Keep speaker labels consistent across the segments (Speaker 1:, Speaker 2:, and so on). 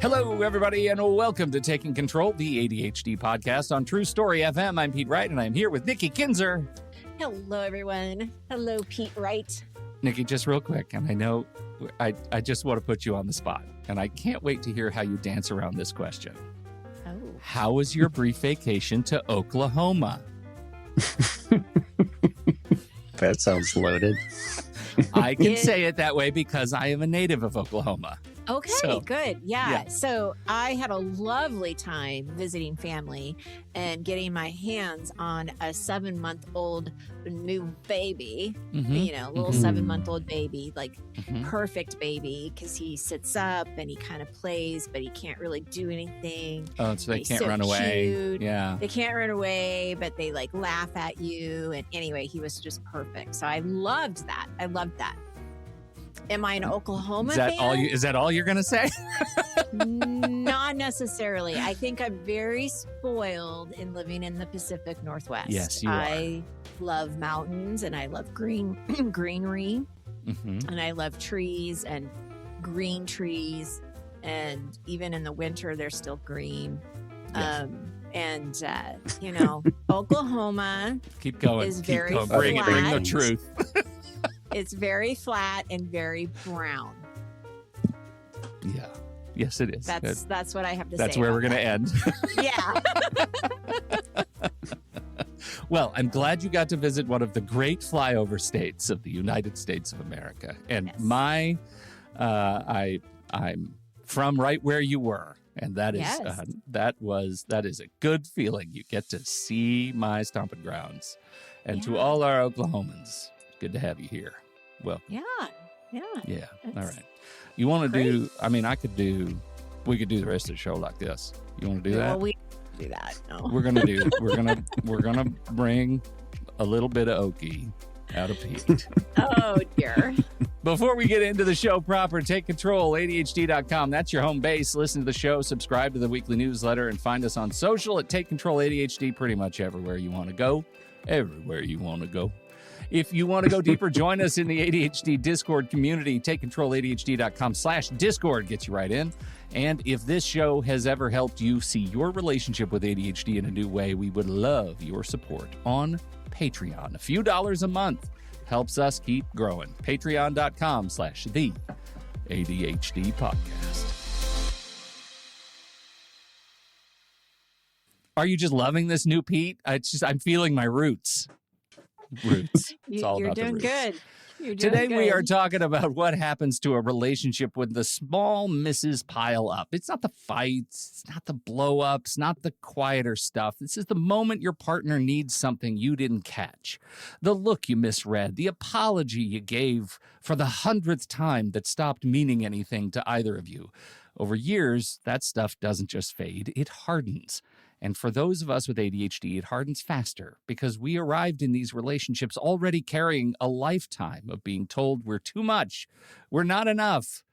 Speaker 1: Hello, everybody, and welcome to Taking Control, the ADHD podcast on True Story FM. I'm Pete Wright, and I'm here with Nikki Kinzer.
Speaker 2: Hello, everyone. Hello, Pete Wright.
Speaker 1: Nikki, just real quick, and I know I just want to put you on the spot, and I can't wait to hear how you dance around this question.
Speaker 2: Oh.
Speaker 1: How was your brief vacation to Oklahoma?
Speaker 3: That sounds loaded.
Speaker 1: I can say it that way because I am a native of Oklahoma.
Speaker 2: Okay,
Speaker 1: So,
Speaker 2: good. Yeah. So I had a lovely time visiting family and getting my hands on a 7-month-old new baby, little 7-month-old baby, like perfect baby, because he sits up and he kind of plays, but he can't really do anything.
Speaker 1: Oh, so they
Speaker 2: He's
Speaker 1: can't
Speaker 2: so
Speaker 1: run away.
Speaker 2: cute.
Speaker 1: Yeah.
Speaker 2: They can't run away, but they like laugh at you. And anyway, he was just perfect. So I loved that. Am I an Oklahoma fan?
Speaker 1: Is that all you're going to say?
Speaker 2: Not necessarily. I think I'm very spoiled in living in the Pacific Northwest.
Speaker 1: Yes, you are.
Speaker 2: I love mountains and I love greenery and I love trees and green trees. And even in the winter, they're still green.
Speaker 1: Yes.
Speaker 2: Oklahoma
Speaker 1: Keep going.
Speaker 2: is
Speaker 1: Keep
Speaker 2: very
Speaker 1: going. Bring the
Speaker 2: flat.
Speaker 1: truth.
Speaker 2: It's very flat and very brown.
Speaker 1: Yeah. Yes, it is.
Speaker 2: That's what I have to say.
Speaker 1: That's where we're going to end.
Speaker 2: Yeah.
Speaker 1: Well, I'm glad you got to visit one of the great flyover states of the United States of America. And
Speaker 2: Yes.
Speaker 1: I'm from right where you were. And that is
Speaker 2: Yes.
Speaker 1: that is a good feeling. You get to see my stomping grounds. And to all our Oklahomans, good to have you here. Welcome.
Speaker 2: Yeah.
Speaker 1: Yeah. All
Speaker 2: That's
Speaker 1: right. You want to
Speaker 2: great.
Speaker 1: we could do the rest of the show like this. You want to do that?
Speaker 2: Well, we do that. No.
Speaker 1: We're gonna bring a little bit of Okie out of Pete.
Speaker 2: Oh dear.
Speaker 1: Before we get into the show proper, take control, ADHD.com. That's your home base. Listen to the show, subscribe to the weekly newsletter, and find us on social at Take Control ADHD pretty much everywhere you want to go. Everywhere you want to go. If you want to go deeper, join us in the ADHD Discord community. TakeControlADHD.com/Discord gets you right in. And if this show has ever helped you see your relationship with ADHD in a new way, we would love your support on Patreon. A few dollars a month helps us keep growing. Patreon.com/The ADHD Podcast. Are you just loving this new Pete? I'm feeling my roots. It's all
Speaker 2: You're
Speaker 1: about
Speaker 2: doing
Speaker 1: the roots.
Speaker 2: good. You're doing
Speaker 1: Today
Speaker 2: good.
Speaker 1: we are talking about what happens to a relationship when the small misses pile up. It's not the fights, it's not the blow-ups, not the quieter stuff. This is the moment your partner needs something you didn't catch, the look you misread, the apology you gave for the 100th time that stopped meaning anything to either of you. Over years, that stuff doesn't just fade, it hardens. And for those of us with ADHD, it hardens faster because we arrived in these relationships already carrying a lifetime of being told we're too much, we're not enough.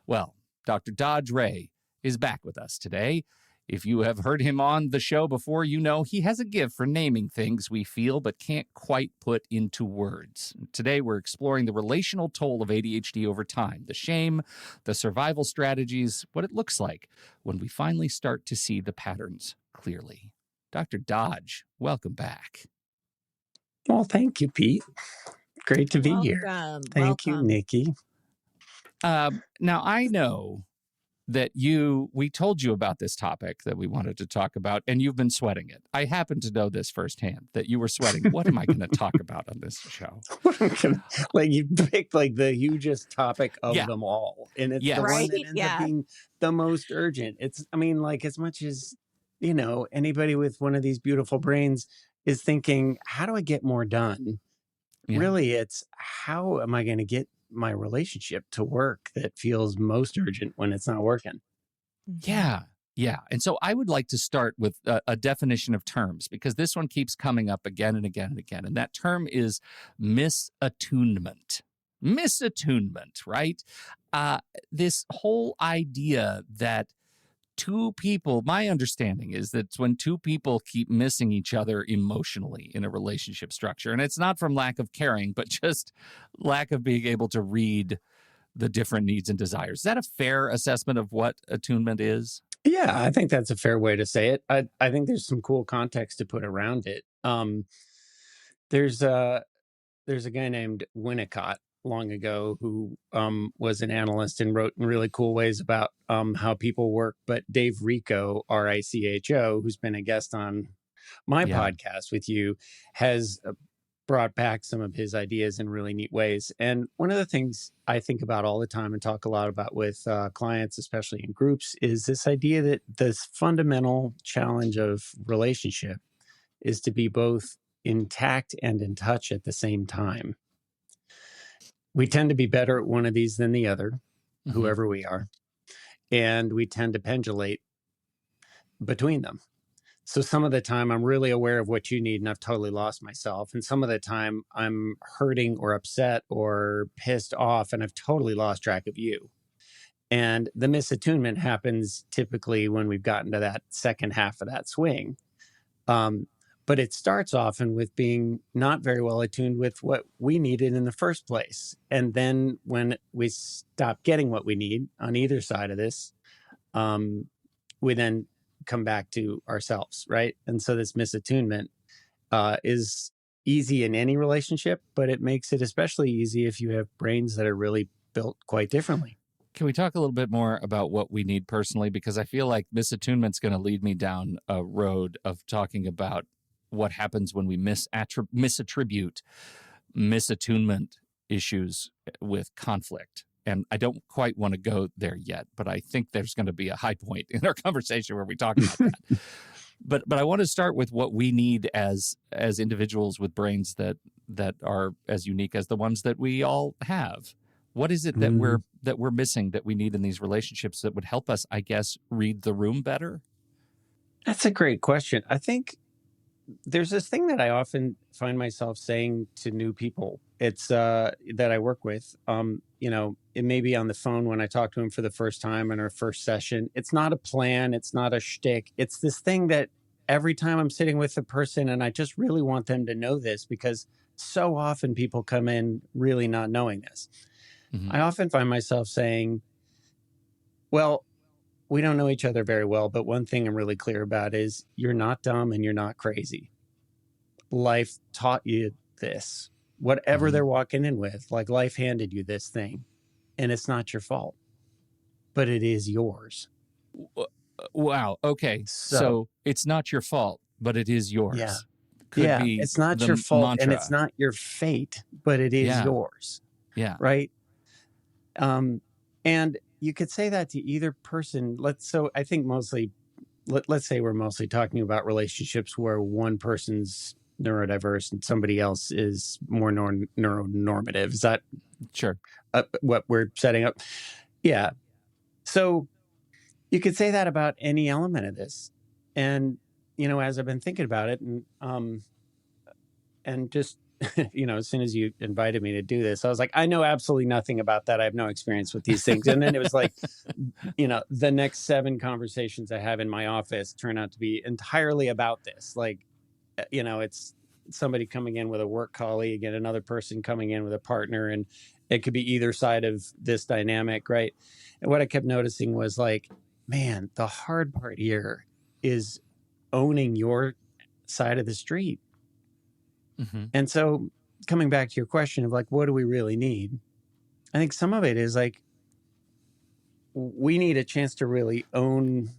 Speaker 1: Well, Dr. Dodge Ray is back with us today. If you have heard him on the show before, you know he has a gift for naming things we feel but can't quite put into words. Today, we're exploring the relational toll of ADHD over time, the shame, the survival strategies, what it looks like when we finally start to see the patterns clearly. Dr. Dodge, welcome back.
Speaker 3: Well, thank you, Pete. Great to be here. Thank you, Nikki.
Speaker 1: Now, I know that we told you about this topic that we wanted to talk about, and you've been sweating it. I happen to know this firsthand, that you were sweating. What am I going to talk about on this show?
Speaker 3: Like you picked like the hugest topic of them all. And it's the one that ends up being the most urgent. As much as, anybody with one of these beautiful brains is thinking, how do I get more done? Yeah. Really, it's how am I going to get my relationship to work that feels most urgent when it's not working?
Speaker 1: Yeah. And so I would like to start with a definition of terms, because this one keeps coming up again and again and again. And that term is misattunement. Misattunement, right? This whole idea that two people, my understanding is that when two people keep missing each other emotionally in a relationship structure, and it's not from lack of caring, but just lack of being able to read the different needs and desires. Is that a fair assessment of what attunement is?
Speaker 3: Yeah, I think that's a fair way to say it. I think there's some cool context to put around it. There's a guy named Winnicott long ago who was an analyst and wrote in really cool ways about how people work. But Dave Richo, Richo, who's been a guest on my podcast with you, has brought back some of his ideas in really neat ways. And one of the things I think about all the time and talk a lot about with clients, especially in groups, is this idea that this fundamental challenge of relationship is to be both intact and in touch at the same time. We tend to be better at one of these than the other, whoever we are. And we tend to pendulate between them. So some of the time I'm really aware of what you need and I've totally lost myself. And some of the time I'm hurting or upset or pissed off and I've totally lost track of you. And the misattunement happens typically when we've gotten to that second half of that swing. But it starts often with being not very well attuned with what we needed in the first place. And then when we stop getting what we need on either side of this, we then come back to ourselves, right? And so this misattunement is easy in any relationship, but it makes it especially easy if you have brains that are really built quite differently.
Speaker 1: Can we talk a little bit more about what we need personally? Because I feel like misattunement's going to lead me down a road of talking about what happens when we misattribute misattunement issues with conflict. And I don't quite want to go there yet, but I think there's going to be a high point in our conversation where we talk about that. But I want to start with what we need as individuals with brains that are as unique as the ones that we all have. What is it that we're missing that we need in these relationships that would help us, I guess, read the room better?
Speaker 3: That's a great question. I think there's this thing that I often find myself saying to new people. It's that I work with. It may be on the phone when I talk to them for the first time in our first session. It's not a plan. It's not a shtick. It's this thing that every time I'm sitting with a person and I just really want them to know this because so often people come in really not knowing this. I often find myself saying, well, we don't know each other very well, but one thing I'm really clear about is you're not dumb and you're not crazy. Life taught you this. Whatever they're walking in with, like life handed you this thing, and it's not your fault, but it is yours.
Speaker 1: Wow. Okay. So it's not your fault, but it is yours.
Speaker 3: Yeah.
Speaker 1: Could be
Speaker 3: it's not your fault
Speaker 1: mantra.
Speaker 3: And it's not your fate, but it is yours.
Speaker 1: Yeah.
Speaker 3: Right. And you could say that to either person. I think mostly, let's say we're mostly talking about relationships where one person's neurodiverse and somebody else is more neuronormative. Is that
Speaker 1: sure
Speaker 3: what we're setting up? Yeah. So you could say that about any element of this. And, as I've been thinking about it and just, as soon as you invited me to do this, I was like, I know absolutely nothing about that. I have no experience with these things. And then it was like, the next 7 conversations I have in my office turn out to be entirely about this. Like, it's somebody coming in with a work colleague and another person coming in with a partner. And it could be either side of this dynamic, right? And what I kept noticing was like, man, the hard part here is owning your side of the street. And so coming back to your question of like, what do we really need? I think some of it is like, we need a chance to really own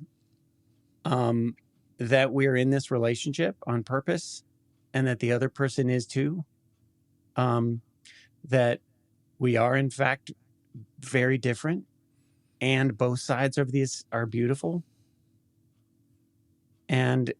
Speaker 3: that we're in this relationship on purpose and that the other person is too. That we are in fact very different and both sides of this are beautiful. And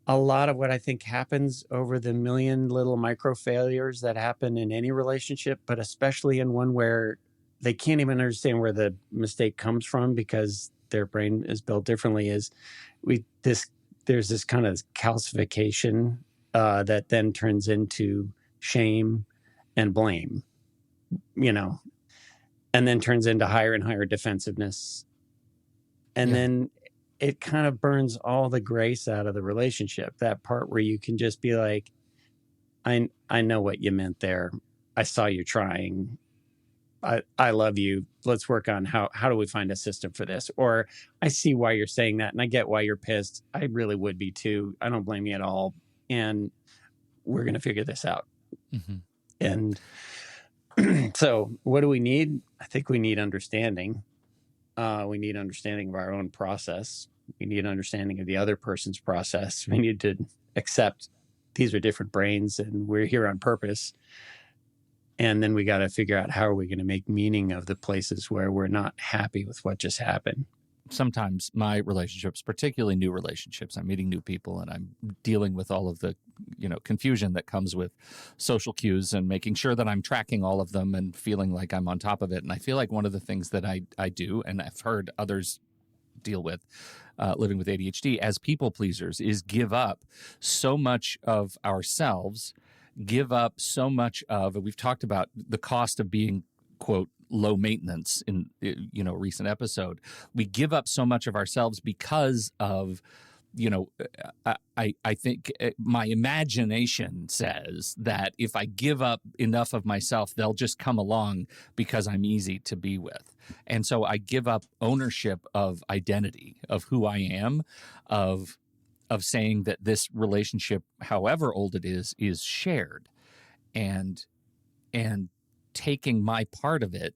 Speaker 3: a lot of what I think happens over the million little micro failures that happen in any relationship, but especially in one where they can't even understand where the mistake comes from because their brain is built differently, is there's this kind of calcification that then turns into shame and blame, and then turns into higher and higher defensiveness. And then it kind of burns all the grace out of the relationship. That part where you can just be like, I know what you meant there. I saw you trying. I love you. Let's work on how do we find a system for this? Or I see why you're saying that, and I get why you're pissed. I really would be too. I don't blame you at all. And we're going to figure this out. Mm-hmm. And so what do we need? I think we need understanding. We need understanding of our own process. We need understanding of the other person's process. We need to accept these are different brains and we're here on purpose. And then we got to figure out how are we going to make meaning of the places where we're not happy with what just happened.
Speaker 1: Sometimes my relationships, particularly new relationships, I'm meeting new people and I'm dealing with all of the, confusion that comes with social cues and making sure that I'm tracking all of them and feeling like I'm on top of it. And I feel like one of the things that I do, and I've heard others deal with living with ADHD as people pleasers, is give up so much of ourselves, give up so much of, and we've talked about the cost of being, quote, low maintenance in a recent episode. We give up so much of ourselves because of I think my imagination says that if I give up enough of myself, they'll just come along because I'm easy to be with. And so I give up ownership of identity, of who I am, of saying that this relationship, however old it is shared. And taking my part of it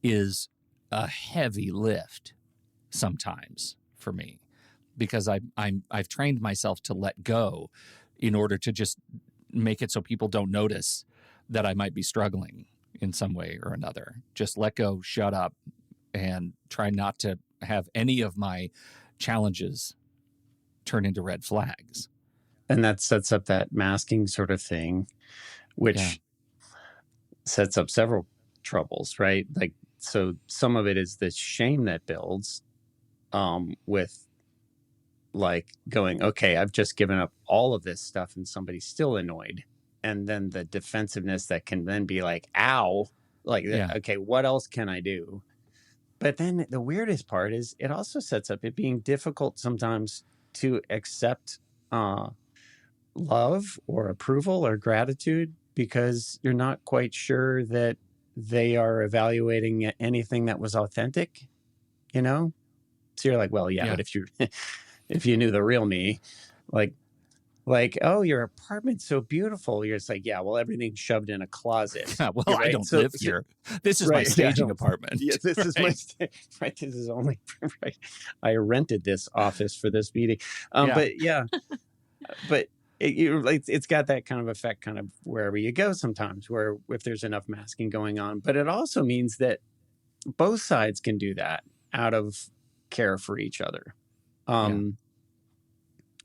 Speaker 1: is a heavy lift sometimes for me, because I've trained myself to let go in order to just make it so people don't notice that I might be struggling in some way or another. Just let go, shut up, and try not to have any of my challenges turn into red flags.
Speaker 3: And that sets up that masking sort of thing, which sets up several troubles, right? Like, so some of it is the shame that builds with like going, okay, I've just given up all of this stuff and somebody's still annoyed. And then the defensiveness that can then be like, ow, like, okay, what else can I do? But then the weirdest part is it also sets up it being difficult sometimes to accept love or approval or gratitude, because you're not quite sure that they are evaluating anything that was authentic, So you're like, well, but if you knew the real me, like, oh, your apartment's so beautiful. You're just like, well, everything's shoved in a closet.
Speaker 1: Well, right? I don't live here. This is my staging apartment.
Speaker 3: Yeah, this is my right. This is only right. I rented this office for this meeting. But but it's got that kind of effect kind of wherever you go sometimes, where if there's enough masking going on. But it also means that both sides can do that out of care for each other.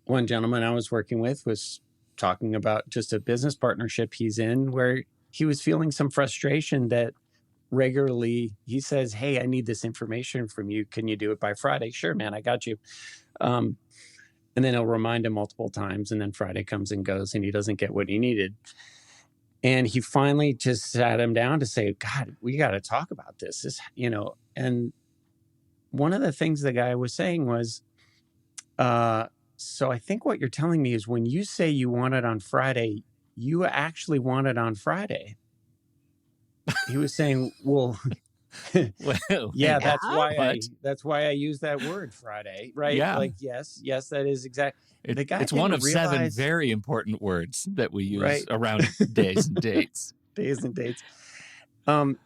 Speaker 3: One gentleman I was working with was talking about just a business partnership he's in where he was feeling some frustration that regularly he says, hey, I need this information from you. Can you do it by Friday? Sure, man, I got you. And then he'll remind him multiple times, and then Friday comes and goes and he doesn't get what he needed. And he finally just sat him down to say, God, we got to talk about this. And one of the things the guy was saying was, so I think what you're telling me is when you say you want it on Friday, you actually want it on Friday. He was saying, well, that's why I use that word Friday, right?
Speaker 1: Yeah.
Speaker 3: Like, yes, that is exactly.
Speaker 1: It's one of 7 very important words that we use around days and dates.
Speaker 3: Days and dates. And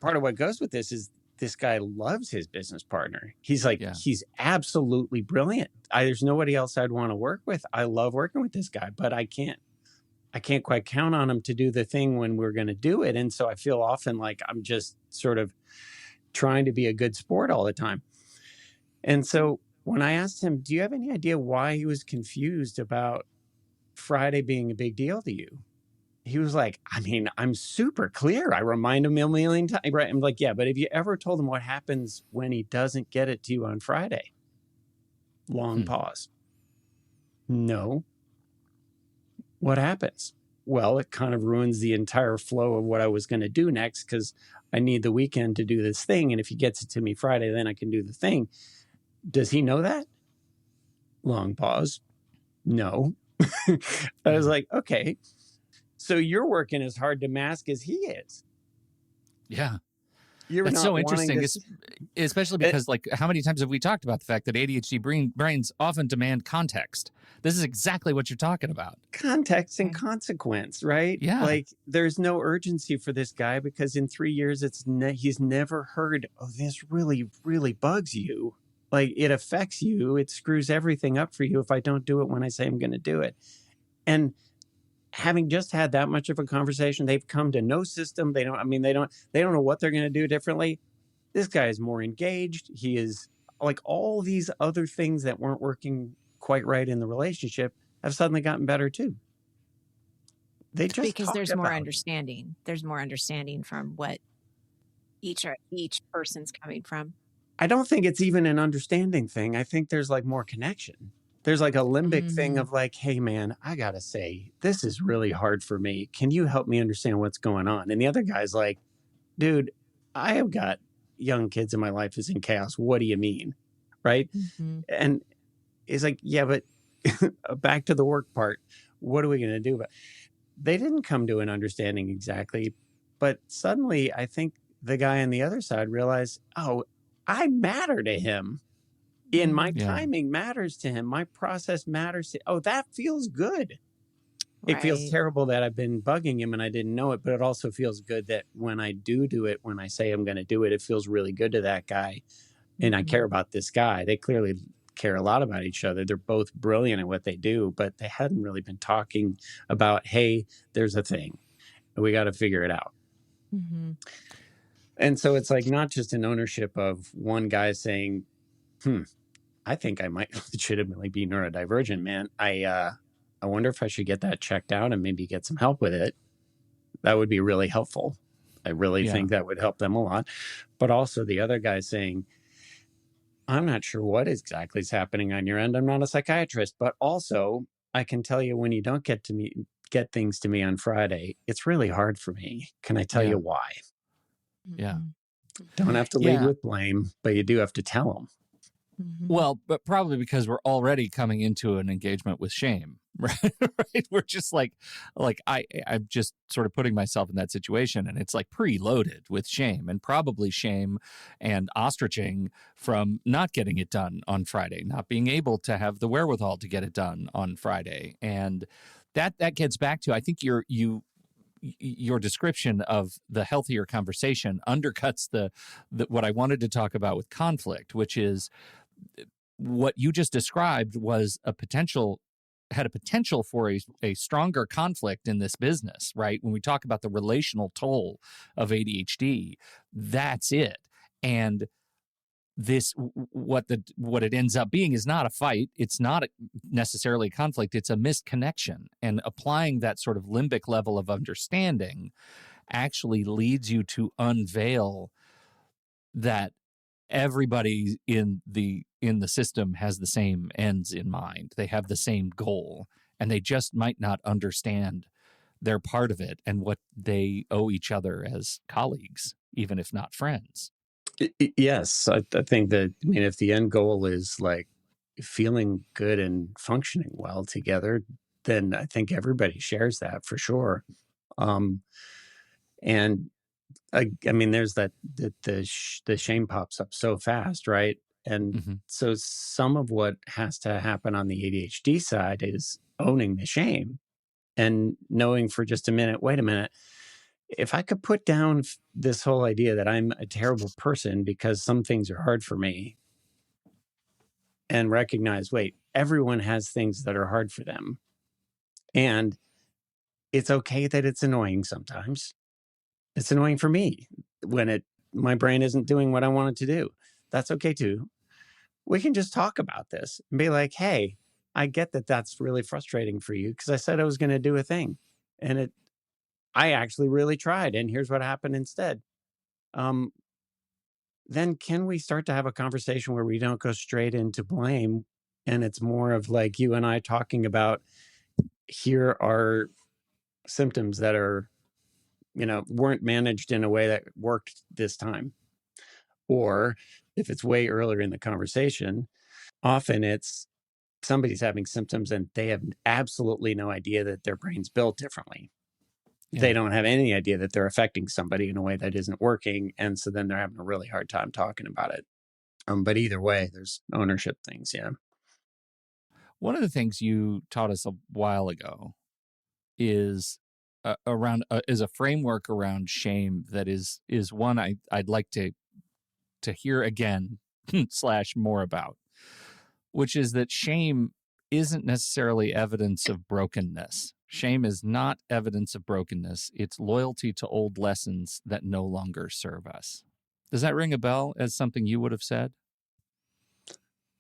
Speaker 3: part of what goes with this is this guy loves his business partner. He's like, he's absolutely brilliant. There's nobody else I'd want to work with. I love working with this guy, but I can't quite count on him to do the thing when we're going to do it. And so I feel often like I'm just sort of trying to be a good sport all the time. And so when I asked him, do you have any idea why he was confused about Friday being a big deal to you? He was like, I mean, I'm super clear. I remind him a million times. Right? I'm like, but have you ever told him what happens when he doesn't get it to you on Friday? Long pause. No. What happens? Well, it kind of ruins the entire flow of what I was going to do next, because I need the weekend to do this thing. And if he gets it to me Friday, then I can do the thing. Does he know that? Long pause. No. I was like, okay. So you're working as hard to mask as he is.
Speaker 1: Yeah.
Speaker 3: You're
Speaker 1: That's
Speaker 3: not
Speaker 1: so
Speaker 3: wanting
Speaker 1: interesting, especially because, like, how many times have we talked about the fact that ADHD brains often demand context? This is exactly what you're talking about.
Speaker 3: Context and consequence, right?
Speaker 1: Yeah.
Speaker 3: Like, there's no urgency for this guy because in 3 years, he's never heard, oh, this really, really bugs you. Like, it affects you. It screws everything up for you if I don't do it when I say I'm going to do it. And having just had that much of a conversation, they've come to no system. They don't know what they're going to do differently. This guy is more engaged. He is like all these other things that weren't working quite right in the relationship have suddenly gotten better too. They just
Speaker 2: because there's more understanding. There's more understanding from what each person's coming from.
Speaker 3: I don't think it's even an understanding thing. I think there's like more connection. There's like a limbic thing of like, hey man, I gotta say, this is really hard for me. Can you help me understand what's going on? And the other guy's like, dude, I have got young kids in my life is in chaos. What do you mean? Right. And it's like, yeah, but back to the work part. What are we going to do? But they didn't come to an understanding exactly. But suddenly I think the guy on the other side realized, oh, I matter to him. In my timing matters to him. My process matters to, oh, that feels good. Right. It feels terrible that I've been bugging him and I didn't know it, but it also feels good that when I do it, when I say I'm going to do it, it feels really good to that guy. And I care about this guy. They clearly care a lot about each other. They're both brilliant at what they do, but they hadn't really been talking about, hey, there's a thing. We got to figure it out. And so it's like not just an ownership of one guy saying, I think I might legitimately be neurodivergent, man. I wonder if I should get that checked out and maybe get some help with it. That would be really helpful. I really think that would help them a lot. But also the other guy saying, I'm not sure what exactly is happening on your end. I'm not a psychiatrist, but also I can tell you when you don't get things to me on Friday, it's really hard for me. Can I tell you why?
Speaker 1: Yeah.
Speaker 3: Don't have to lead with blame, but you do have to tell them.
Speaker 1: Well, but probably because we're already coming into an engagement with shame, right? We're just like I'm just sort of putting myself in that situation, and it's like preloaded with shame, and probably shame and ostriching from not getting it done on Friday, not being able to have the wherewithal to get it done on Friday, and that gets back to, I think your description of the healthier conversation undercuts the what I wanted to talk about with conflict, which is what you just described was had a potential for a stronger conflict in this business, right? When we talk about the relational toll of ADHD, that's it. And this, what it ends up being is not a fight. It's not necessarily a conflict. It's a misconnection. And applying that sort of limbic level of understanding actually leads you to unveil that everybody in the system has the same ends in mind. They have the same goal, and they just might not understand their part of it and what they owe each other as colleagues, even if not friends.
Speaker 3: Yes, I think that, I mean, if the end goal is like feeling good and functioning well together, then I think everybody shares that for sure. And I mean, there's that the shame pops up so fast, right? And so some of what has to happen on the ADHD side is owning the shame and knowing for just a minute, wait a minute, if I could put down this whole idea that I'm a terrible person because some things are hard for me and recognize, wait, everyone has things that are hard for them. And it's okay that it's annoying sometimes. It's annoying for me when my brain isn't doing what I want it to do. That's okay too. We can just talk about this and be like, hey, I get that that's really frustrating for you because I said I was going to do a thing and I actually really tried. And here's what happened instead. Then can we start to have a conversation where we don't go straight into blame? And it's more of like you and I talking about, here are symptoms that are, weren't managed in a way that worked this time. Or if it's way earlier in the conversation, often it's somebody's having symptoms and they have absolutely no idea that their brain's built differently. they don't have any idea that they're affecting somebody in a way that isn't working. And so then they're having a really hard time talking about it. But either way, there's ownership things. Yeah.
Speaker 1: One of the things you taught us a while ago is is a framework around shame that is one I'd like to hear again / more about, which is that shame isn't necessarily evidence of brokenness. Shame is not evidence of brokenness. It's loyalty to old lessons that no longer serve us. Does that ring a bell as something you would have said?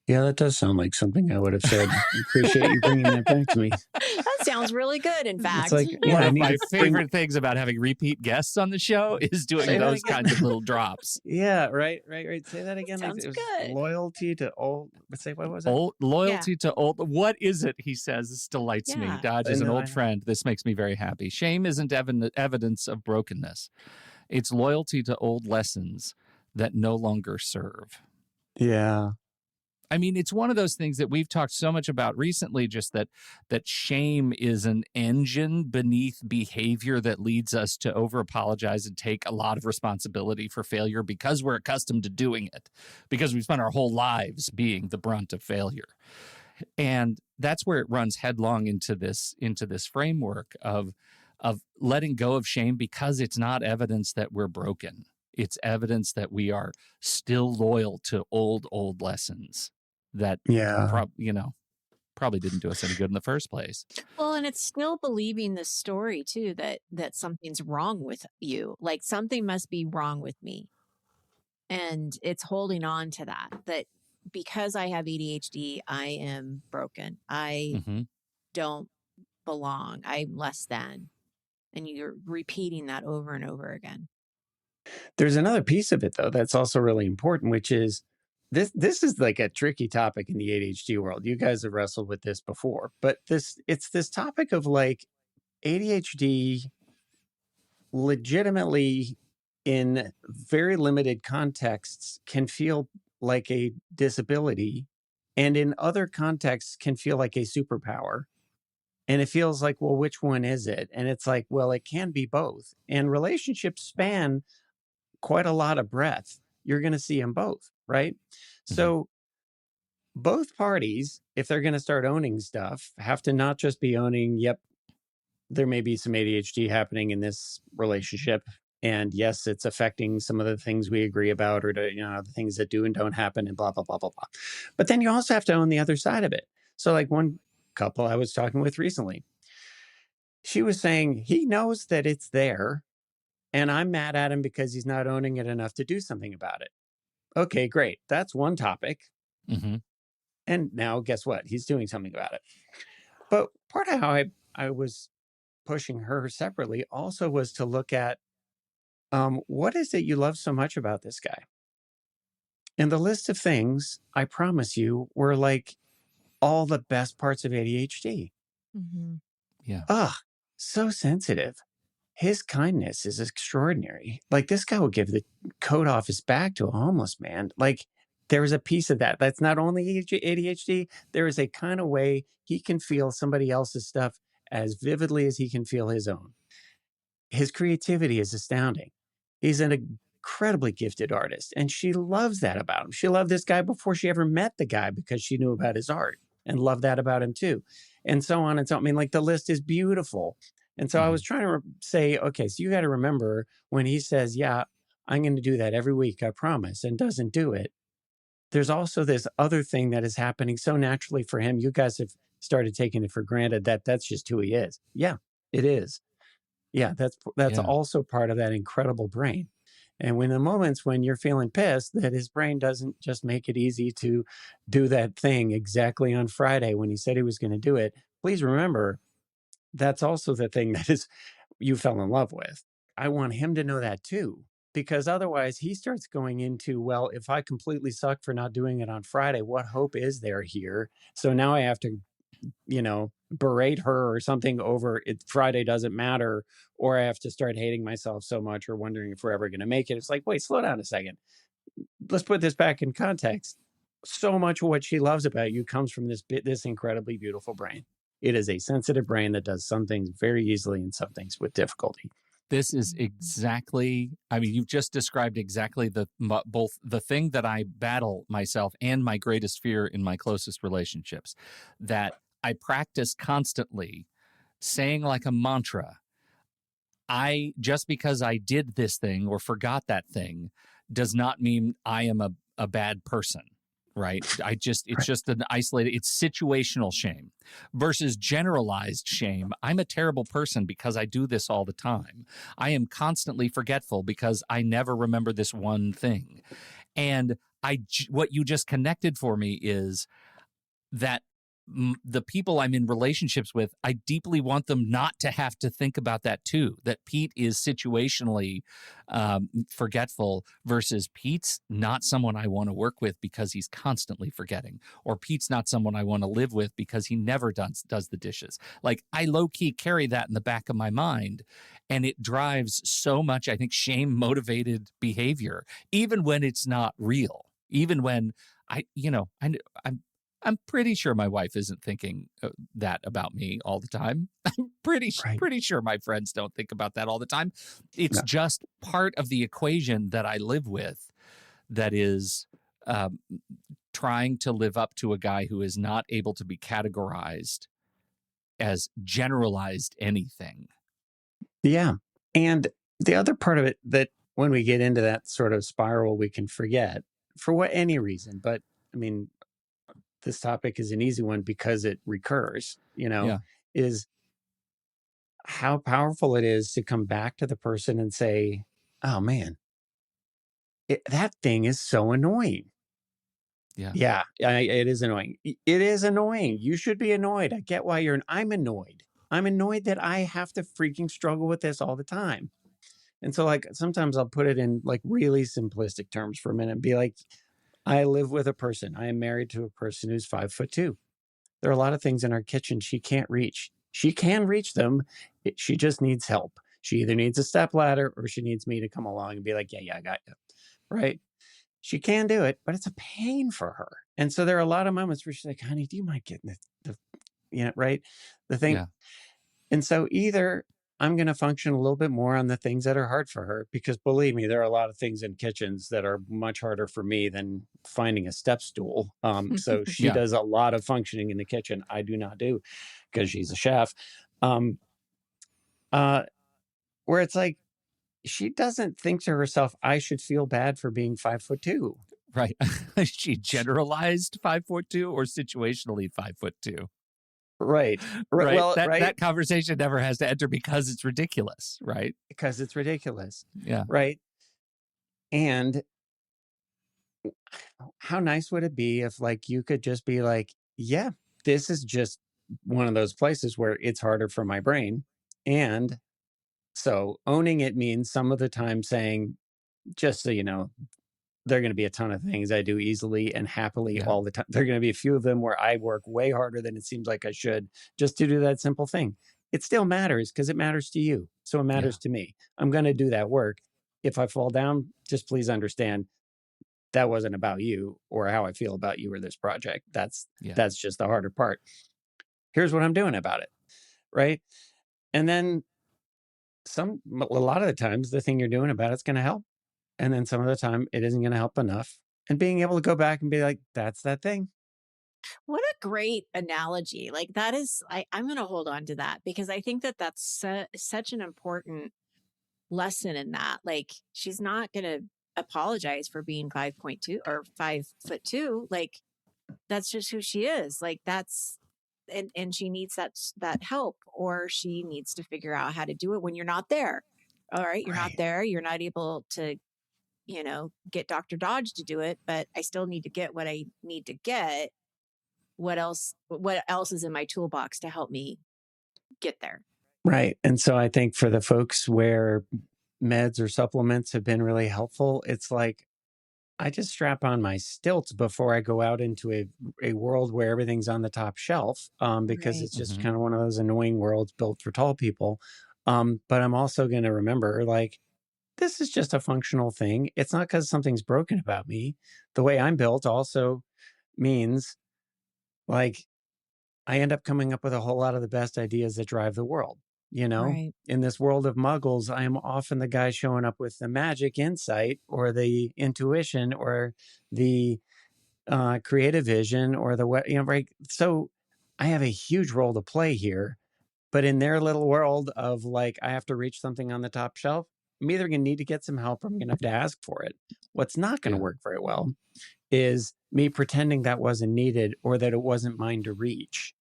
Speaker 3: Yeah, that does sound like something I would have said. Appreciate you bringing that back to me.
Speaker 2: That sounds really good, in fact.
Speaker 3: It's like,
Speaker 1: one of my favorite things about having repeat guests on the show is doing those kinds of little drops.
Speaker 3: Yeah, right. Say that again.
Speaker 2: Sounds
Speaker 3: it was
Speaker 2: good.
Speaker 3: Loyalty to old. What was it?
Speaker 1: Loyalty to old. What is it? He says. This delights me. Dodge is an old friend. This makes me very happy. Shame isn't evidence of brokenness. It's loyalty to old lessons that no longer serve.
Speaker 3: Yeah.
Speaker 1: I mean, it's one of those things that we've talked so much about recently, just that shame is an engine beneath behavior that leads us to over-apologize and take a lot of responsibility for failure because we're accustomed to doing it, because we spent our whole lives being the brunt of failure. And that's where it runs headlong into this framework of letting go of shame, because it's not evidence that we're broken. It's evidence that we are still loyal to old lessons that, probably didn't do us any good in the first place.
Speaker 2: Well, and it's still believing the story too, that something's wrong with you. Like something must be wrong with me. And it's holding on to that because I have ADHD, I am broken. I don't belong. I'm less than. And you're repeating that over and over again.
Speaker 3: There's another piece of it, though, that's also really important, which is this is like a tricky topic in the ADHD world. You guys have wrestled with this before, but it's this topic of like ADHD legitimately in very limited contexts can feel like a disability, and in other contexts can feel like a superpower. And it feels like, well, which one is it? And it's like, well, it can be both. And relationships span quite a lot of breadth. You're going to see them both, right? So both parties, if they're going to start owning stuff, have to not just be owning, yep, there may be some ADHD happening in this relationship. And yes, it's affecting some of the things we agree about, or the things that do and don't happen, and blah, blah, blah, blah, blah. But then you also have to own the other side of it. So like one couple I was talking with recently, she was saying he knows that it's there, and I'm mad at him because he's not owning it enough to do something about it. Okay, great. That's one topic. And now guess what? He's doing something about it. But part of how I was pushing her separately also was to look at what is it you love so much about this guy? And the list of things, I promise you, were like all the best parts of ADHD.
Speaker 1: Yeah.
Speaker 3: So sensitive. His kindness is extraordinary. Like this guy will give the coat off his back to a homeless man. Like there is a piece of that. That's not only ADHD. There is a kind of way he can feel somebody else's stuff as vividly as he can feel his own. His creativity is astounding. He's an incredibly gifted artist, and she loves that about him. She loved this guy before she ever met the guy because she knew about his art and loved that about him too. And so on and so on. I mean, like the list is beautiful. And so I was trying to say, okay, so you got to remember when he says, yeah, I'm going to do that every week, I promise, and doesn't do it. There's also this other thing that is happening so naturally for him. You guys have started taking it for granted that that's just who he is. Yeah, it is. Yeah, that's also part of that incredible brain. And when the moments when you're feeling pissed, that his brain doesn't just make it easy to do that thing exactly on Friday when he said he was going to do it. Please remember, that's also the thing that is you fell in love with. I want him to know that too, because otherwise he starts going into, well, if I completely suck for not doing it on Friday, what hope is there here? So now I have to, berate her or something over it. Friday doesn't matter, or I have to start hating myself so much or wondering if we're ever going to make it. It's like, wait, slow down a second. Let's put this back in context. So much of what she loves about you comes from this incredibly beautiful brain. It is a sensitive brain that does some things very easily and some things with difficulty.
Speaker 1: This is exactly, I mean, you've just described exactly both the thing that I battle myself and my greatest fear in my closest relationships, that I practice constantly saying like a mantra, just because I did this thing or forgot that thing does not mean I am a bad person. Right. It's just an isolated, it's situational shame versus generalized shame. I'm a terrible person because I do this all the time. I am constantly forgetful because I never remember this one thing. And what you just connected for me is that the people I'm in relationships with, I deeply want them not to have to think about that too, that Pete is situationally forgetful versus Pete's not someone I want to work with because he's constantly forgetting, or Pete's not someone I want to live with because he never does the dishes. Like, I low-key carry that in the back of my mind, and it drives so much, I think, shame-motivated behavior, even when it's not real, even when I'm pretty sure my wife isn't thinking that about me all the time. I'm pretty sure my friends don't think about that all the time. It's just part of the equation that I live with, that is trying to live up to a guy who is not able to be categorized as generalized anything.
Speaker 3: Yeah. And the other part of it, that when we get into that sort of spiral, we can forget for any reason. But I mean, this topic is an easy one because it recurs, is how powerful it is to come back to the person and say, oh man, that thing is so annoying. Yeah, it is annoying. It is annoying. You should be annoyed. I get why I'm annoyed. I'm annoyed that I have to freaking struggle with this all the time. And so, like, sometimes I'll put it in like really simplistic terms for a minute and be like, I live with a person. I am married to a person who's 5'2". There are a lot of things in our kitchen she can't reach. She can reach them. She just needs help. She either needs a stepladder or she needs me to come along and be like, yeah, I got you. Right? She can do it, but it's a pain for her. And so there are a lot of moments where she's like, honey, do you mind getting right? The thing.
Speaker 1: Yeah.
Speaker 3: And so either I'm going to function a little bit more on the things that are hard for her, because believe me, there are a lot of things in kitchens that are much harder for me than finding a step stool. So she does a lot of functioning in the kitchen. I do not do, because she's a chef. Where it's like, she doesn't think to herself, I should feel bad for being 5'2".
Speaker 1: Right. Is she generalized 5'2" or situationally 5'2"?
Speaker 3: Right.
Speaker 1: Well, that conversation never has to enter because it's ridiculous, right?
Speaker 3: Because it's ridiculous.
Speaker 1: Yeah.
Speaker 3: Right. And how nice would it be if, like, you could just be like, yeah, this is just one of those places where it's harder for my brain. And so owning it means some of the time saying, just so you know, there are going to be a ton of things I do easily and happily all the time. There are going to be a few of them where I work way harder than it seems like I should, just to do that simple thing. It still matters because it matters to you. So it matters to me. I'm going to do that work. If I fall down, just please understand that wasn't about you or how I feel about you or this project. That's just the harder part. Here's what I'm doing about it. Right. And then a lot of the times the thing you're doing about it's going to help. And then some of the time it isn't going to help enough. And being able to go back and be like, that's that thing.
Speaker 2: What a great analogy. Like, that is, I'm going to hold on to that, because I think that that's such an important lesson in that. Like, she's not going to apologize for being 5.2 or 5'2". Like, that's just who she is. Like, and she needs that help, or she needs to figure out how to do it when you're not there. All right. You're not there. You're not able to, get Dr. Dodge to do it, but I still need to get what I need to get. What else is in my toolbox to help me get there?
Speaker 3: Right. And so I think for the folks where meds or supplements have been really helpful, it's like, I just strap on my stilts before I go out into a world where everything's on the top shelf, because it's just kind of one of those annoying worlds built for tall people. But I'm also going to remember, like, this is just a functional thing. It's not because something's broken about me. The way I'm built also means, like, I end up coming up with a whole lot of the best ideas that drive the world.
Speaker 2: Right.
Speaker 3: In this world of muggles, I am often the guy showing up with the magic insight or the intuition or the creative vision or right. So I have a huge role to play here, but in their little world of like, I have to reach something on the top shelf, I'm either going to need to get some help or I'm going to have to ask for it. What's not going to work very well is me pretending that wasn't needed or that it wasn't mine to reach.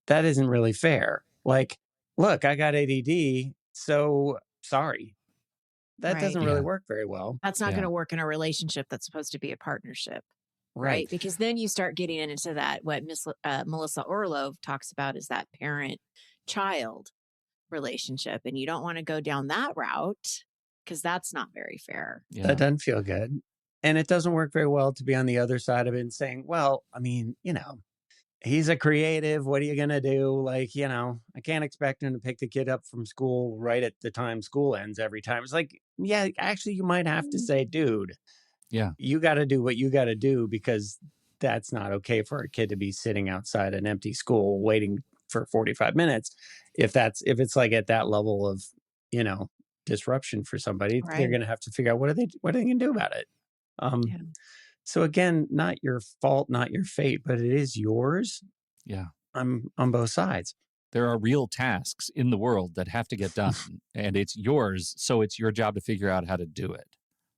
Speaker 3: That isn't really fair. Like, look, I got ADD, so sorry. That doesn't really work very well.
Speaker 2: That's not going to work in a relationship that's supposed to be a partnership. Right. Because then you start getting into that, what Melissa Orlov talks about is that parent-child relationship. And you don't want to go down that route because that's not very fair.
Speaker 3: That doesn't feel good. And it doesn't work very well to be on the other side of it and saying, well, I mean, he's a creative. What are you going to do? Like, I can't expect him to pick the kid up from school right at the time school ends every time. It's like, yeah, actually, you might have to say, dude, you got to do what you got to do because that's not okay for a kid to be sitting outside an empty school waiting for 45 minutes. If it's like at that level of, disruption for somebody, they're going to have to figure out what are they going to do about it. So again, not your fault, not your fate, but it is yours.
Speaker 1: Yeah.
Speaker 3: I'm on both sides.
Speaker 1: There are real tasks in the world that have to get done and it's yours. So it's your job to figure out how to do it.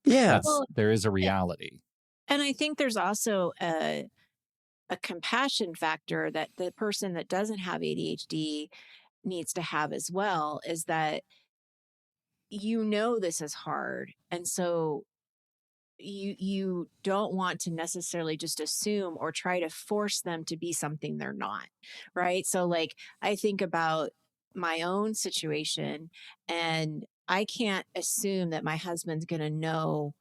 Speaker 3: Yeah.
Speaker 1: There is a reality.
Speaker 2: And I think there's also a compassion factor that the person that doesn't have ADHD needs to have as well, is that this is hard. And so you don't want to necessarily just assume or try to force them to be something they're not, right? So like I think about my own situation and I can't assume that my husband's going to know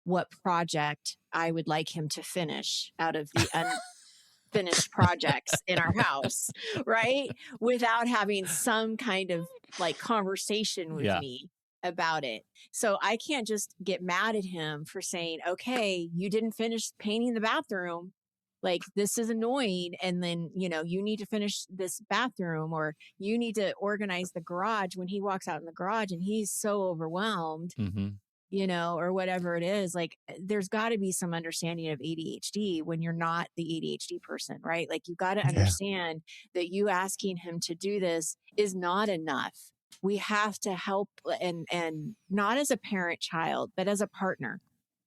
Speaker 2: what project I would like him to finish out of the unfinished projects in our house, right? Without having some kind of like conversation with me about it. So I can't just get mad at him for saying, okay, you didn't finish painting the bathroom. Like, this is annoying. And then, you need to finish this bathroom or you need to organize the garage when he walks out in the garage and he's so overwhelmed, or whatever it is. Like, there's got to be some understanding of ADHD when you're not the ADHD person, right? Like, you got to understand that you asking him to do this is not enough. We have to help and not as a parent-child, but as a partner.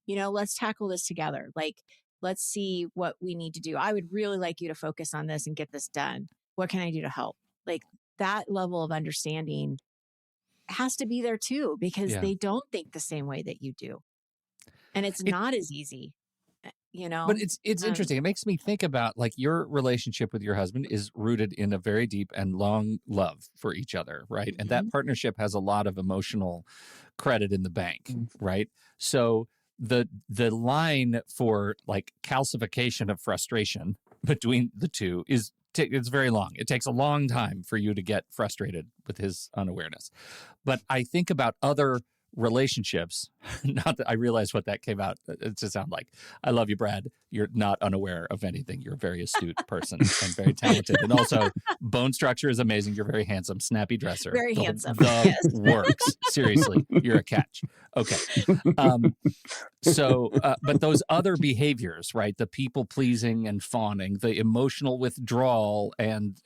Speaker 2: Let's tackle this together. Like, let's see what we need to do. I would really like you to focus on this and get this done. What can I do to help? Like, that level of understanding has to be there too, because they don't think the same way that you do. And it's not as easy.
Speaker 1: But it's interesting. It makes me think about like your relationship with your husband is rooted in a very deep and long love for each other, right? And that partnership has a lot of emotional credit in the bank, right? So the line for like calcification of frustration between the two it's very long. It takes a long time for you to get frustrated with his unawareness. But I think about other relationships, not that I realize what that came out to sound like. I love you, Brad. You're not unaware of anything. You're a very astute person and very talented. And also, bone structure is amazing. You're very handsome, snappy dresser.
Speaker 2: Very handsome.
Speaker 1: Works. Seriously, you're a catch. Okay. But those other behaviors, right? The people pleasing and fawning, the emotional withdrawal and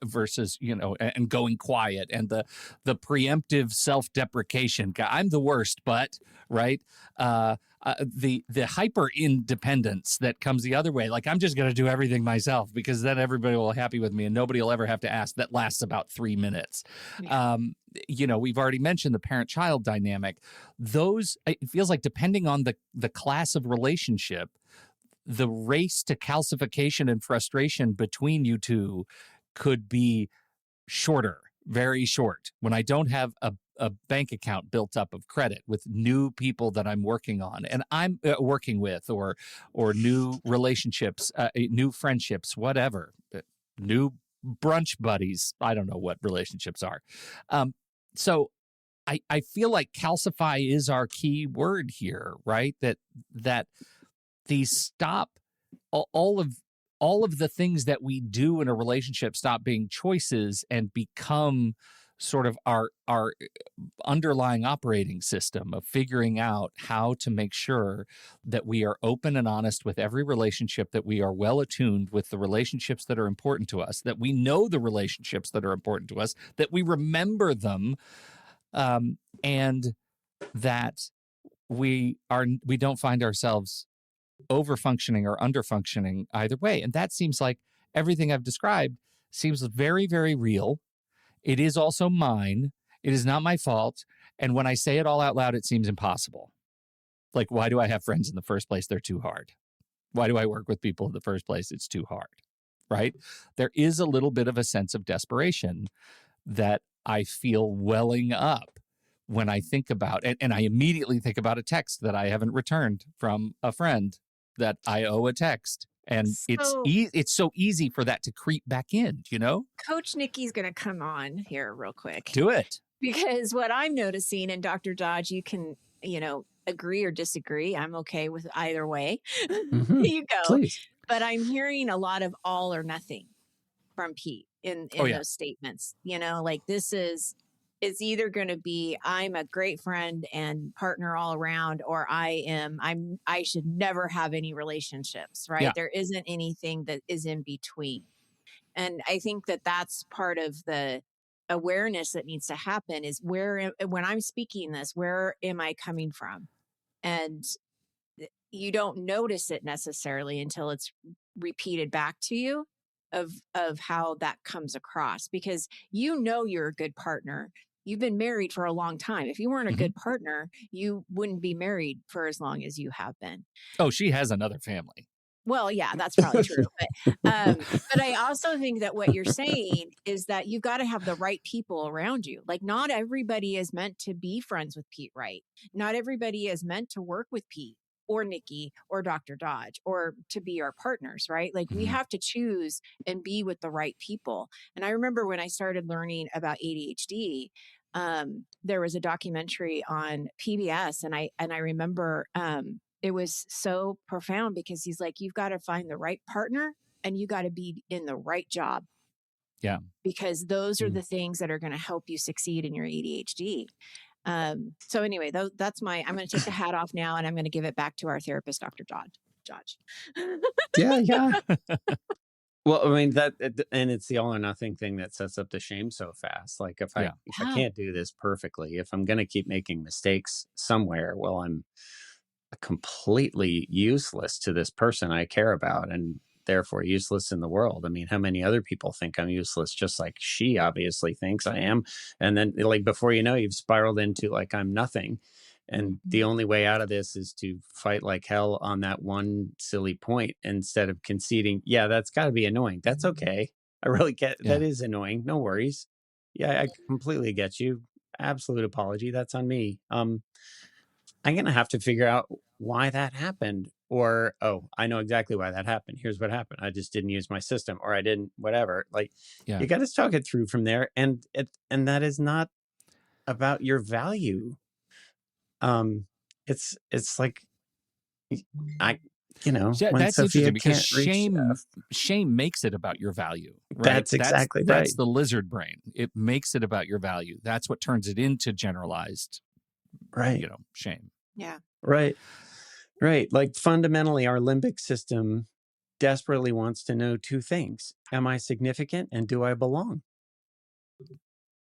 Speaker 1: versus, and going quiet and the preemptive self-deprecation. I'm the worst, but right. The hyper independence that comes the other way. Like, I'm just going to do everything myself because then everybody will be happy with me and nobody will ever have to ask. That lasts about 3 minutes. Yeah. We've already mentioned the parent-child dynamic. It feels like depending on the class of relationship, the race to calcification and frustration between you two could be shorter, very short. When I don't have a bank account built up of credit with new people that I'm working on and I'm working with or new relationships, new friendships, whatever, new brunch buddies. I don't know what relationships are. So I feel like calcify is our key word here, right? That these stop all all of the things that we do in a relationship stop being choices and become sort of our underlying operating system of figuring out how to make sure that we are open and honest with every relationship, that we are well attuned with the relationships that are important to us, that we know the relationships that are important to us, that we remember them, and that we don't find ourselves over functioning or under functioning either way. And that seems like everything I've described seems very, very real. It is also mine. It is not my fault. And when I say it all out loud, it seems impossible. Like, why do I have friends in the first place? They're too hard. Why do I work with people in the first place? It's too hard, right? There is a little bit of a sense of desperation that I feel welling up when I think about it. And I immediately think about a text that I haven't returned from a friend that I owe a text. And it's so easy for that to creep back in, you know?
Speaker 2: Coach Nikki's going to come on here real quick.
Speaker 1: Do it.
Speaker 2: Because what I'm noticing, and Dr. Dodge, you can, agree or disagree. I'm okay with either way.
Speaker 3: Mm-hmm.
Speaker 2: You go.
Speaker 3: Please.
Speaker 2: But I'm hearing a lot of all or nothing from Pete in those statements. Like it's either going to be I'm a great friend and partner all around, or I should never have any relationships, right? Yeah. There isn't anything that is in between. And I think that that's part of the awareness that needs to happen is when I'm speaking this, where am I coming from? And you don't notice it necessarily until it's repeated back to you of how that comes across, because you're a good partner. You've been married for a long time. If you weren't a good partner, you wouldn't be married for as long as you have been.
Speaker 1: Oh, she has another family.
Speaker 2: Well, yeah, that's probably true. But I also think that what you're saying is that you've got to have the right people around you. Like, not everybody is meant to be friends with Pete Wright. Not everybody is meant to work with Pete or Nikki or Dr. Dodge or to be our partners, right? Like, we have to choose and be with the right people. And I remember when I started learning about ADHD, there was a documentary on PBS, and I remember it was so profound because he's like, you've got to find the right partner and you got to be in the right job.
Speaker 1: Yeah.
Speaker 2: Because those are the things that are going to help you succeed in your ADHD. So anyway, that's I'm going to take the hat off now and I'm going to give it back to our therapist, Dr. Dodge.
Speaker 3: Yeah. Well, I mean, and it's the all or nothing thing that sets up the shame so fast. Like if I can't do this perfectly, if I'm going to keep making mistakes somewhere, well, I'm completely useless to this person I care about and therefore useless in the world. I mean, how many other people think I'm useless, just like she obviously thinks I am? And then like before you know, you've spiraled into like I'm nothing. And the only way out of this is to fight like hell on that one silly point instead of conceding, yeah, that's got to be annoying. That's okay. I really get that is annoying. No worries. Yeah, I completely get you. Absolute apology. That's on me. I'm going to have to figure out why that happened, or, oh, I know exactly why that happened. Here's what happened. I just didn't use my system, or I didn't, whatever. Like, you got to talk it through from there. And that is not about your value. It's like, when
Speaker 1: that's
Speaker 3: Sophia
Speaker 1: interesting because
Speaker 3: can't
Speaker 1: shame makes it about your value. Right?
Speaker 3: That's exactly right.
Speaker 1: That's the lizard brain. It makes it about your value. That's what turns it into generalized, shame.
Speaker 2: Yeah.
Speaker 3: Right. Like fundamentally, our limbic system desperately wants to know two things. Am I significant and do I belong?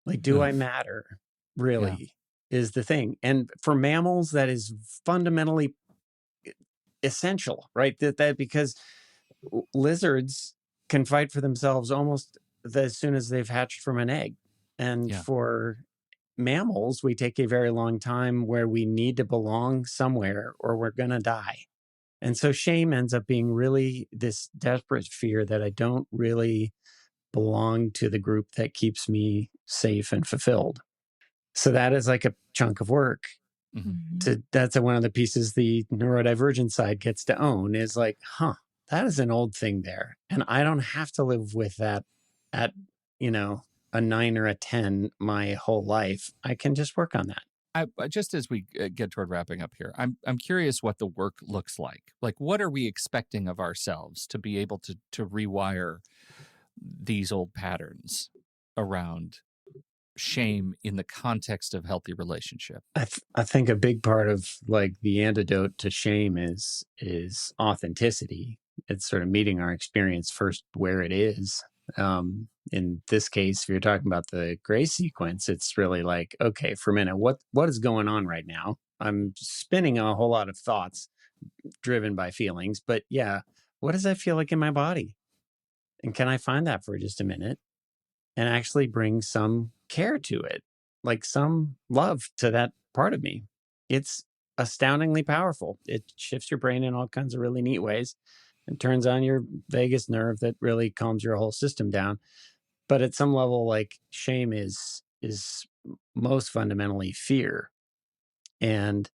Speaker 3: Like, do I matter? Really is the thing. And for mammals, that is fundamentally essential, right? That because lizards can fight for themselves almost as soon as they've hatched from an egg. And for mammals, we take a very long time where we need to belong somewhere or we're going to die. And so shame ends up being really this desperate fear that I don't really belong to the group that keeps me safe and fulfilled. So that is like a chunk of work. That's one of the pieces the neurodivergent side gets to own is like, that is an old thing there. And I don't have to live with that at, a 9 or a 10 my whole life. I can just work on that.
Speaker 1: Just as we get toward wrapping up here, I'm curious what the work looks like. Like, what are we expecting of ourselves to be able to rewire these old patterns around shame in the context of healthy relationship?
Speaker 3: I think a big part of like the antidote to shame is authenticity. It's sort of meeting our experience first where it is. In this case, if you're talking about the gray sequence, it's really like, okay, for a minute, what is going on right now? I'm spinning a whole lot of thoughts driven by feelings, but yeah, what does that feel like in my body? And can I find that for just a minute and actually bring some care to it, like some love to that part of me? It's astoundingly powerful. It shifts your brain in all kinds of really neat ways and turns on your vagus nerve that really calms your whole system down. But at some level, like shame is most fundamentally fear. And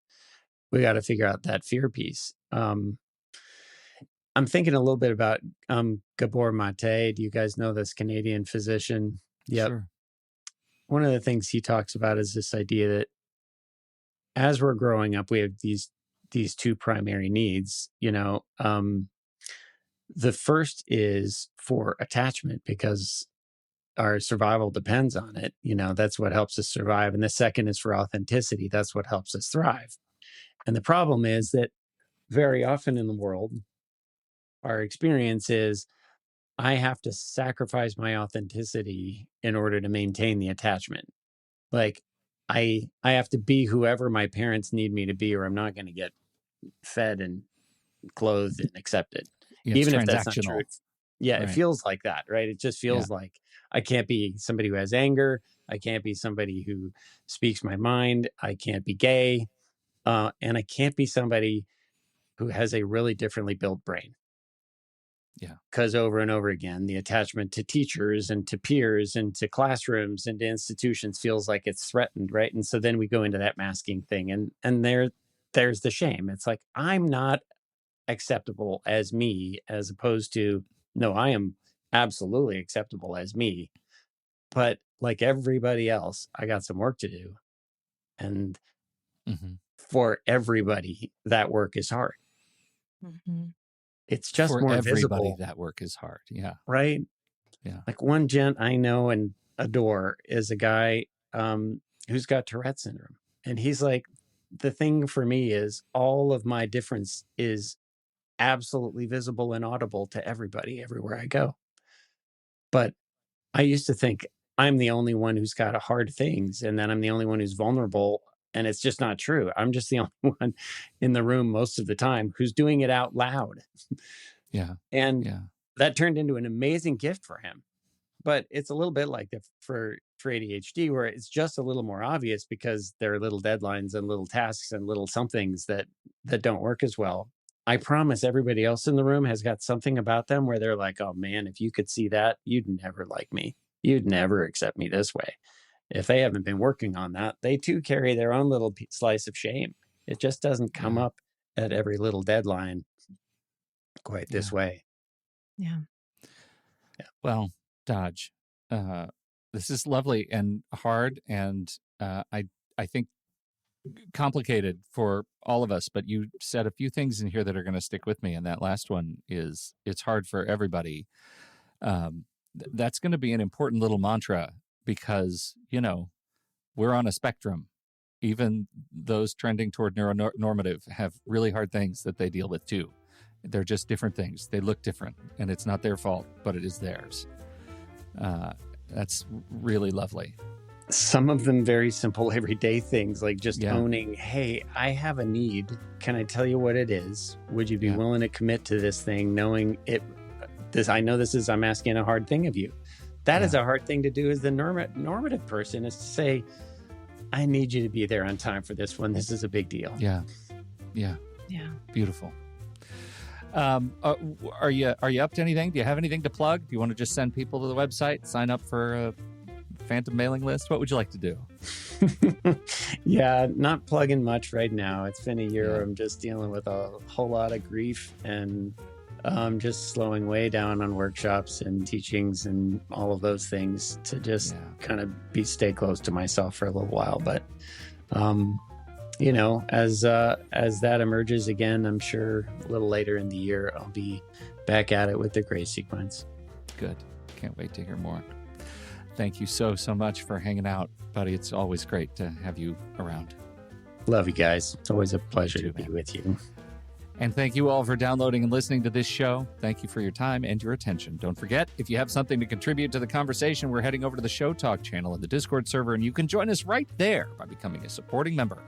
Speaker 3: we got to figure out that fear piece. I'm thinking a little bit about Gabor Mate. Do you guys know this Canadian physician? Yep.
Speaker 1: Sure.
Speaker 3: One of the things he talks about is this idea that as we're growing up, we have these two primary needs. The first is for attachment because our survival depends on it. That's what helps us survive. And the second is for authenticity. That's what helps us thrive. And the problem is that very often in the world, our experience is I have to sacrifice my authenticity in order to maintain the attachment. Like I have to be whoever my parents need me to be, or I'm not going to get fed and clothed and accepted. Even if that's not true. Yeah, right. It feels like that, right? It just feels like I can't be somebody who has anger. I can't be somebody who speaks my mind. I can't be gay. And I can't be somebody who has a really differently built brain.
Speaker 1: Yeah.
Speaker 3: Because over and over again, the attachment to teachers and to peers and to classrooms and to institutions feels like it's threatened, right? And so then we go into that masking thing, and there's the shame. It's like, I'm not acceptable as me, as opposed to, no, I am absolutely acceptable as me. But like everybody else, I got some work to do. And for everybody, that work is hard.
Speaker 2: Mm-hmm.
Speaker 3: It's just
Speaker 1: for
Speaker 3: more
Speaker 1: everybody,
Speaker 3: visible.
Speaker 1: that work is hard. Yeah.
Speaker 3: Right.
Speaker 1: Yeah.
Speaker 3: Like one gent I know and adore is a guy who's got Tourette syndrome. And he's like, the thing for me is all of my difference is absolutely visible and audible to everybody everywhere I go. But I used to think I'm the only one who's got hard things, and then I'm the only one who's vulnerable. And it's just not true. I'm just the only one in the room most of the time who's doing it out loud.
Speaker 1: Yeah.
Speaker 3: And that turned into an amazing gift for him. But it's a little bit like for ADHD, where it's just a little more obvious because there are little deadlines and little tasks and little somethings that don't work as well. I promise everybody else in the room has got something about them where they're like, oh man, if you could see that, you'd never like me. You'd never accept me this way. If they haven't been working on that, they too carry their own little slice of shame. It just doesn't come up at every little deadline quite this way.
Speaker 2: Yeah.
Speaker 1: Well, Dodge, this is lovely and hard, and I think complicated for all of us, but you said a few things in here that are going to stick with me, and that last one is it's hard for everybody. That's going to be an important little mantra because, we're on a spectrum. Even those trending toward neuronormative have really hard things that they deal with too. They're just different things. They look different, and it's not their fault, but it is theirs. That's really lovely.
Speaker 3: Some of them very simple everyday things, like just owning, hey, I have a need. Can I tell you what it is? Would you be willing to commit to this thing, knowing it? I know I'm asking a hard thing of you. That is a hard thing to do as the normative person, is to say, I need you to be there on time for this one. This is a big deal.
Speaker 1: Yeah. Beautiful. Are you up to anything? Do you have anything to plug? Do you want to just send people to the website, sign up for a phantom mailing list? What would you like to do?
Speaker 3: Yeah, not plugging much right now. It's been a year. I'm just dealing with a whole lot of grief and just slowing way down on workshops and teachings and all of those things to just kind of stay close to myself for a little while. But You know, as that emerges again, I'm sure a little later in the year, I'll be back at it with the gray sequence.
Speaker 1: Good. Can't wait to hear more. Thank you so much for hanging out, buddy. It's always great to have you around.
Speaker 3: Love you guys. It's always a pleasure to be with you.
Speaker 1: And thank you all for downloading and listening to this show. Thank you for your time and your attention. Don't forget, if you have something to contribute to the conversation, we're heading over to the Show Talk channel in the Discord server, and you can join us right there by becoming a supporting member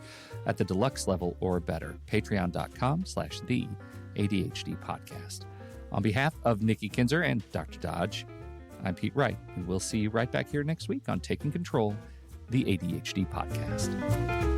Speaker 1: at the deluxe level or better. Patreon.com/the ADHD podcast. On behalf of Nikki Kinzer and Dr. Dodge, I'm Pete Wright, and we'll see you right back here next week on Taking Control, the ADHD podcast.